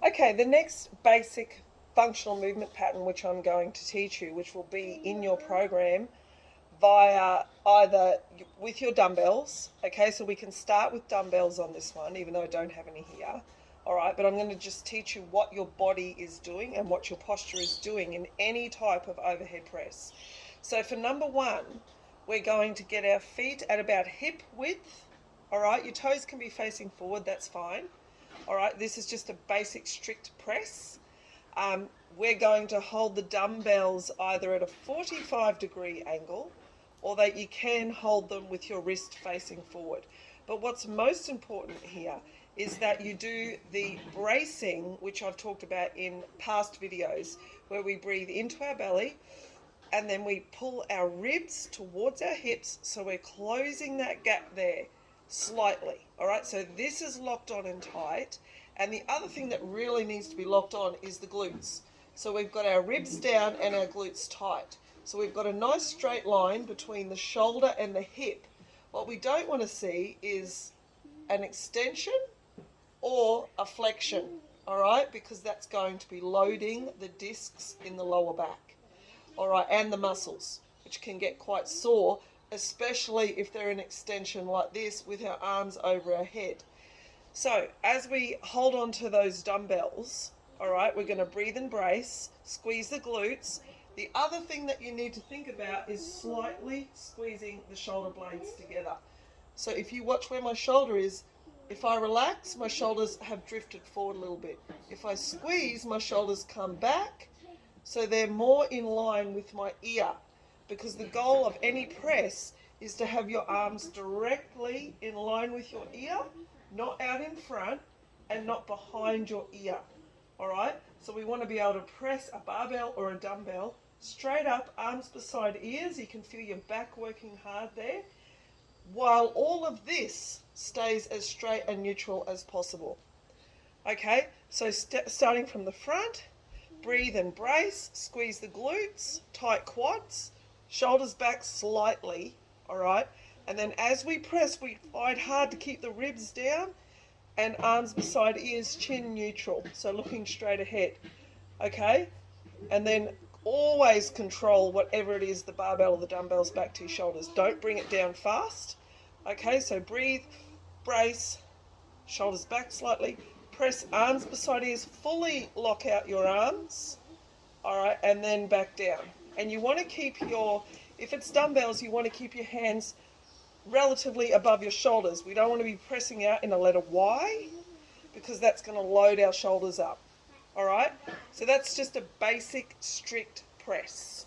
Okay, the next basic functional movement pattern which I'm going to teach you, which will be in your program via either with your dumbbells. Okay, so we can start with dumbbells on this one, even though I don't have any here. All right, but I'm going to just teach you what your body is doing and what your posture is doing in any type of overhead press. So for number one, we're going to get our feet at about hip width. All right, your toes can be facing forward, that's fine. All right, this is just a basic strict press. We're going to hold the dumbbells either at a 45-degree angle, or that you can hold them with your wrist facing forward. But what's most important here is that you do the bracing, which I've talked about in past videos, where we breathe into our belly and then we pull our ribs towards our hips, so we're closing that gap there slightly. All right, so this is locked on and tight. And the other thing that really needs to be locked on is the glutes. So we've got our ribs down and our glutes tight. So we've got a nice straight line between the shoulder and the hip. What we don't want to see is an extension or a flexion, all right, because that's going to be loading the discs in the lower back, all right, and the muscles, which can get quite sore, especially if they're an extension like this with our arms over our head. So as we hold on to those dumbbells, all right, we're going to breathe and brace, squeeze the glutes. The other thing that you need to think about is slightly squeezing the shoulder blades together. So if you watch where my shoulder is, if I relax, my shoulders have drifted forward a little bit. If I squeeze, my shoulders come back, so they're more in line with my ear, because the goal of any press is to have your arms directly in line with your ear, not out in front and not behind your ear. All right, so we want to be able to press a barbell or a dumbbell straight up, arms beside ears. You can feel your back working hard there, while all of this stays as straight and neutral as possible. Okay, so starting from the front, breathe and brace, squeeze the glutes, tight quads, shoulders back slightly, all right? And then as we press, we fight hard to keep the ribs down and arms beside ears, chin neutral, so looking straight ahead, okay? And then always control whatever it is, the barbell or the dumbbells, back to your shoulders. Don't bring it down fast, okay? So breathe, brace, shoulders back slightly, press arms beside ears, fully lock out your arms, all right, and then back down. And you want to keep your, if it's dumbbells, you want to keep your hands relatively above your shoulders. We don't want to be pressing out in a letter Y, because that's going to load our shoulders up. All right, so that's just a basic strict press.